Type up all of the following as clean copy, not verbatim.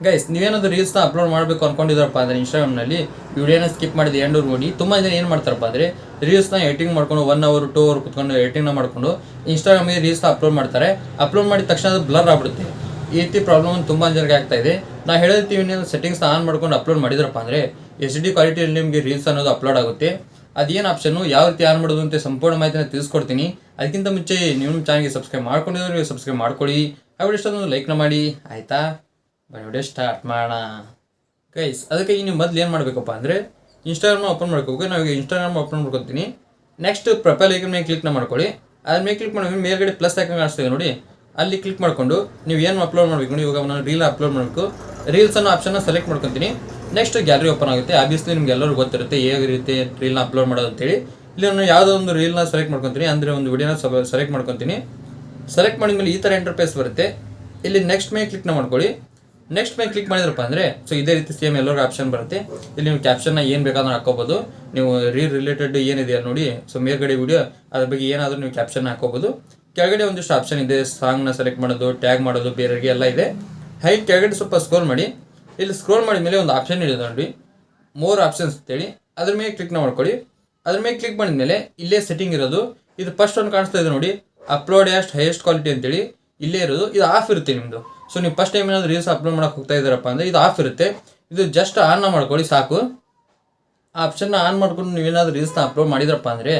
Guys ನೀವೇನಾದ್ರು ರೀಲ್ಸ್ನ upload ಮಾಡಬೇಕು ಅನ್ಕೊಂಡಿದ್ರಪ್ಪ ಅಂದರೆ ಇನ್ಸ್ಟಾಗ್ರಾಮ್ನಲ್ಲಿ ವಿಡಿಯೋನ ಸ್ಕಿಪ್ ಮಾಡಿದ ಎಂಡೂರು ನೋಡಿ ತುಂಬ ಜನ ಏನು ಮಾಡ್ತಾರಪ್ಪ ಅಂದರೆ ರೀಲ್ಸ್ನ ಎಡಿಟಿಂಗ್ ಮಾಡ್ಕೊಂಡು 1 hour 2 hour ಕುತ್ಕೊಂಡು ಎಡಿಟಿಂಗ್ನ ಮಾಡ್ಕೊಂಡು ಇನ್ಸ್ಟಾಗ್ರಾಮಿಗೆ ರೀಲ್ಸ್ನ ಅಪ್ಲೋಡ್ ಮಾಡ್ತಾರೆ. ಅಪ್ಲೋಡ್ ಮಾಡಿದ ತಕ್ಷಣ ಅದು ಬ್ಲರ್ ಆಗ್ಬಿಡುತ್ತೆ. ಈ ರೀತಿ ಪ್ರಾಬ್ಲಮ್ ತುಂಬ ಜನರಿಗೆ ಆಗ್ತಾ ಇದೆ. ನಾ ಹೇಳ್ತೀವಿ ನೀವು ಸೆಟ್ಟಿಂಗ್ಸ್ನ ಆನ್ ಮಾಡ್ಕೊಂಡು ಅಪ್ಲೋಡ್ ಮಾಡಿದ್ರಪ್ಪ ಅಂದರೆ HD ಕ್ವಾಲಿಟಿಯಲ್ಲಿ ನಿಮಗೆ ರೀಲ್ಸ್ ಅನ್ನೋದು ಅಪ್ಲೋಡ್ ಆಗುತ್ತೆ. ಅದೇನು ಆಪ್ಷನ್ನು ಯಾವ ರೀತಿ ಆನ್ ಮಾಡೋದು ಅಂತ ಸಂಪೂರ್ಣ ಮಾಹಿತಿನ ತಿಳಿಸ್ಕೊಡ್ತೀನಿ. ಅದಕ್ಕಿಂತ ಮುಂಚೆ ನೀವು ನಮ್ಮ ಚಾನಲ್ಗೆ ಸಬ್ಸ್ಕ್ರೈಬ್ ಮಾಡ್ಕೊಂಡಿದ್ರೆ ನೀವು ಸಬ್ಸ್ಕ್ರೈಬ್ ಮಾಡ್ಕೊಳ್ಳಿ. ಆ ವಿಡಿಯೋ ಇಷ್ಟೊಂದು ಲೈಕ್ನ ಮಾಡಿ ಆಯಿತಾ. ವಿಡಿಯೋ ಸ್ಟಾರ್ಟ್ ಮಾಡೋಣ ಗೈಸ್. ಅದಕ್ಕೆ ನೀವು ಮೊದಲು ಏನು ಮಾಡಬೇಕಪ್ಪ ಅಂದರೆ ಇನ್ಸ್ಟಾಗ್ರಾಮ್ ಓಪನ್ ಮಾಡ್ಕೋಬೇಕು. ನಾವು ಈಗ ಇನ್ಸ್ಟಾಗ್ರಾಮ್ ಓಪನ್ ಮಾಡ್ಕೊತೀನಿ. ನೆಕ್ಸ್ಟ್ ಪ್ರೊಫೈಲ್ ಐಕನ್ ಮೇಲೆ ಕ್ಲಿಕ್ನ ಮಾಡ್ಕೊಳ್ಳಿ. ಅದ್ರ ಮೇಲೆ ಕ್ಲಿಕ್ ಮಾಡಿ ಮೇಲ್ಗಡೆ ಪ್ಲಸ್ ಐಕನ್ ಕಾಣಿಸ್ತಿದೆ ನೋಡಿ, ಅಲ್ಲಿ ಕ್ಲಿಕ್ ಮಾಡಿಕೊಂಡು ನೀವು ಏನು ಅಪ್ಲೋಡ್ ಮಾಡಬೇಕು ನೋಡಿ. ಇವಾಗ ನಾನು ರೀಲ್ ಅಪ್ಲೋಡ್ ಮಾಡಬೇಕು. ರೀಲ್ಸ್ ಅನ್ನೋ ಆಪ್ಷನ್ನ ಸೆಲೆಕ್ಟ್ ಮಾಡ್ಕೊತೀನಿ. ನೆಕ್ಸ್ಟ್ ಗ್ಯಾಲರಿ ಓಪನ್ ಆಗುತ್ತೆ. ಆಬ್ವಿಯಸ್ಲಿ ನಿಮ್ಗೆ ಎಲ್ಲರೂ ಗೊತ್ತಿರುತ್ತೆ ಹೇಗೆ ರೀತಿ ರೀಲ್ನ ಅಪ್ಲೋಡ್ ಮಾಡೋದು ಅಂತೇಳಿ. ಇಲ್ಲಿ ನಾನು ಯಾವುದೋ ಒಂದು ರೀಲ್ನ ಸೆಲೆಕ್ಟ್ ಮಾಡ್ಕೊತೀನಿ, ಅಂದರೆ ಒಂದು ವಿಡಿಯೋನ ಸೆಲೆಕ್ಟ್ ಮಾಡ್ಕೊತೀನಿ. ಸೆಲೆಕ್ಟ್ ಮಾಡಿದ್ಮೇಲೆ ಈ ಥರ ಇಂಟರ್ಫೇಸ್ ಬರುತ್ತೆ. ಇಲ್ಲಿ ನೆಕ್ಸ್ಟ್ ಮೇಲೆ ಕ್ಲಿಕ್ನ ಮಾಡ್ಕೊಳ್ಳಿ. ನೆಕ್ಸ್ಟ್ ಮೇಲೆ ಕ್ಲಿಕ್ ಮಾಡಿದ್ರಪ್ಪ ಅಂದರೆ ಸೊ ಇದೇ ರೀತಿ ಸೇಮ್ ಎಲ್ಲರಿಗೂ ಆಪ್ಷನ್ ಬರುತ್ತೆ. ಇಲ್ಲಿ ನೀವು ಕ್ಯಾಪ್ಷನ್ನ ಏನು ಬೇಕಾದ್ರೂ ಹಾಕೋಬೋದು. ನೀವು ರಿಲೇಟೆಡ್ ಏನಿದೆ ನೋಡಿ, ಸೊ ಮೇಲ್ಗಡೆ ವಿಡಿಯೋ ಅದ್ರ ಬಗ್ಗೆ ಏನಾದರೂ ನೀವು ಕ್ಯಾಪ್ಷನ್ ಹಾಕೋಬೋದು. ಕೆಳಗಡೆ ಒಂದಿಷ್ಟು ಆಪ್ಷನ್ ಇದೆ, ಸಾಂಗ್ನ ಸೆಲೆಕ್ಟ್ ಮಾಡೋದು, ಟ್ಯಾಗ್ ಮಾಡೋದು, ಬೇರೆಯವರಿಗೆ ಎಲ್ಲ ಇದೆ. ಹೈಟ್ ಕೆಳಗಡೆ ಸ್ವಲ್ಪ ಸ್ಕ್ರೋಲ್ ಮಾಡಿ. ಇಲ್ಲಿ ಸ್ಕ್ರೋಲ್ ಮಾಡಿದ ಮೇಲೆ ಒಂದು ಆಪ್ಷನ್ ಇದೆ ನೋಡಿ, ಮೋರ್ ಆಪ್ಷನ್ಸ್ ಅಂತೇಳಿ, ಅದ್ರ ಮೇಲೆ ಕ್ಲಿಕ್ನ ಮಾಡ್ಕೊಳ್ಳಿ. ಅದ್ರ ಮೇಲೆ ಕ್ಲಿಕ್ ಮಾಡಿದ್ಮೇಲೆ ಇಲ್ಲೇ ಸೆಟ್ಟಿಂಗ್ ಇರೋದು, ಇದು ಫಸ್ಟ್ ಒಂದು ಕಾಣಿಸ್ತಾ ಇದೆ ನೋಡಿ, ಅಪ್ಲೋಡ್ ಹೈಯೆಸ್ಟ್ ಕ್ವಾಲಿಟಿ ಅಂತೇಳಿ ಇಲ್ಲೇ ಇರೋದು. ಇದು ಆಫ್ ಇರುತ್ತೆ ನಿಮ್ಮದು. ಸೊ ನೀವು ಫಸ್ಟ್ ಟೈಮ್ ಏನಾದರೂ ರೀಲ್ಸ್ ಅಪ್ಲೋಡ್ ಮಾಡೋಕೆ ಹೋಗ್ತಾ ಇದ್ದಾರಪ್ಪ ಅಂದರೆ ಇದು ಆಫ್ ಇರುತ್ತೆ. ಇದು ಜಸ್ಟ್ ಆನ್ ಮಾಡ್ಕೊಳ್ಳಿ ಸಾಕು. ಆ ಆಪ್ಷನ್ನ ಆನ್ ಮಾಡ್ಕೊಂಡು ನೀವೇನಾದರೂ ರೀಲ್ಸ್ನ ಅಪ್ಲೋಡ್ ಮಾಡಿದ್ರಪ್ಪ ಅಂದರೆ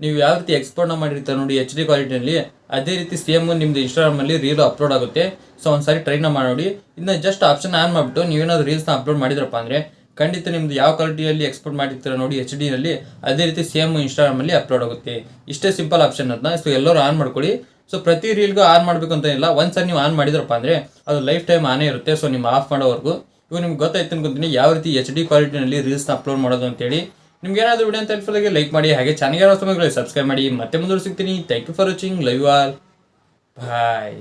ನೀವು ಯಾವ ರೀತಿ ಎಕ್ಸ್ಪೋರ್ಟ್ನ ಮಾಡಿರ್ತಾರೆ ನೋಡಿ HD ಕ್ವಾಲಿಟಿಯಲ್ಲಿ, ಅದೇ ರೀತಿ ಸೇಮ್ ನಿಮ್ಮದು ಇನ್ಸ್ಟಾಗ್ರಾಮಲ್ಲಿ ರೀಲ್ ಅಪ್ಲೋಡ್ ಆಗುತ್ತೆ. ಸೊ ಒಂದು ಸಾರಿ ಟ್ರೈನ ಮಾಡಿ. ಇದನ್ನ ಜಸ್ಟ್ ಆಪ್ಷನ್ ಆನ್ ಮಾಡಿಬಿಟ್ಟು ನೀವೇನಾದರೂ ರೀಲ್ಸ್ನ ಅಪ್ಲೋಡ್ ಮಾಡಿದ್ರಪ್ಪ ಅಂದರೆ ಖಂಡಿತ ನಿಮ್ಮದು ಯಾವ ಕ್ವಾಲಿಟಿಯಲ್ಲಿ ಎಕ್ಸ್ಪೋರ್ಟ್ ಮಾಡಿರ್ತೀರ ನೋಡಿ HDನಲ್ಲಿ, ಅದೇ ರೀತಿ ಸೇಮ್ ಇನ್ಸ್ಟಾಗ್ರಾಮಲ್ಲಿ ಅಪ್ಲೋಡ್ ಆಗುತ್ತೆ. ಇಷ್ಟೇ ಸಿಂಪಲ್ ಆಪ್ಷನ್ ಅದನ್ನ. ಸೊ ಎಲ್ಲರೂ ಆನ್ ಮಾಡ್ಕೊಳ್ಳಿ. ಸೊ ಪ್ರತಿ ರೀಲ್ಗೂ ಆನ್ ಮಾಡಬೇಕು ಅಂತ ಇಲ್ಲ, ಒಂದ್ಸರಿ ನೀವು ಆನ್ ಮಾಡಿದ್ರಪ್ಪ ಅಂದರೆ ಅದು ಲೈಫ್ ಟೈಮ್ ಆನೇ ಇರುತ್ತೆ. ಸೊ ನಿಮ್ಮ ಆಫ್ ಮಾಡೋವರೆಗೂ. ಇವಾಗ ನಿಮ್ಗೆ ಗೊತ್ತಾಯ್ತು ಅನ್ಕೊಂತೀನಿ ಯಾವ ರೀತಿ HD ಕ್ವಾಲಿಟಿನಲ್ಲಿ ರೀಲ್ಸ್ನ ಅಪ್ಲೋಡ್ ಮಾಡೋದು ಅಂತೇಳಿ. ನಿಮ್ಗೆ ಏನಾದರೂ ವಿಡಿಯೋ ಅಂತ ಹೆಲ್ಪ್ಫುಲ್ಲಾಗಿ ಲೈಕ್ ಮಾಡಿ, ಹಾಗೆ ಚಾನಲ್ಗೆ ಸಮಯಗಳಲ್ಲಿ ಸಬ್ಸ್ಕ್ರೈಬ್ ಮಾಡಿ. ಮತ್ತೆ ಮುಂದೆ ಸಿಗ್ತೀನಿ. Thank you for watching. Love you all. Bye.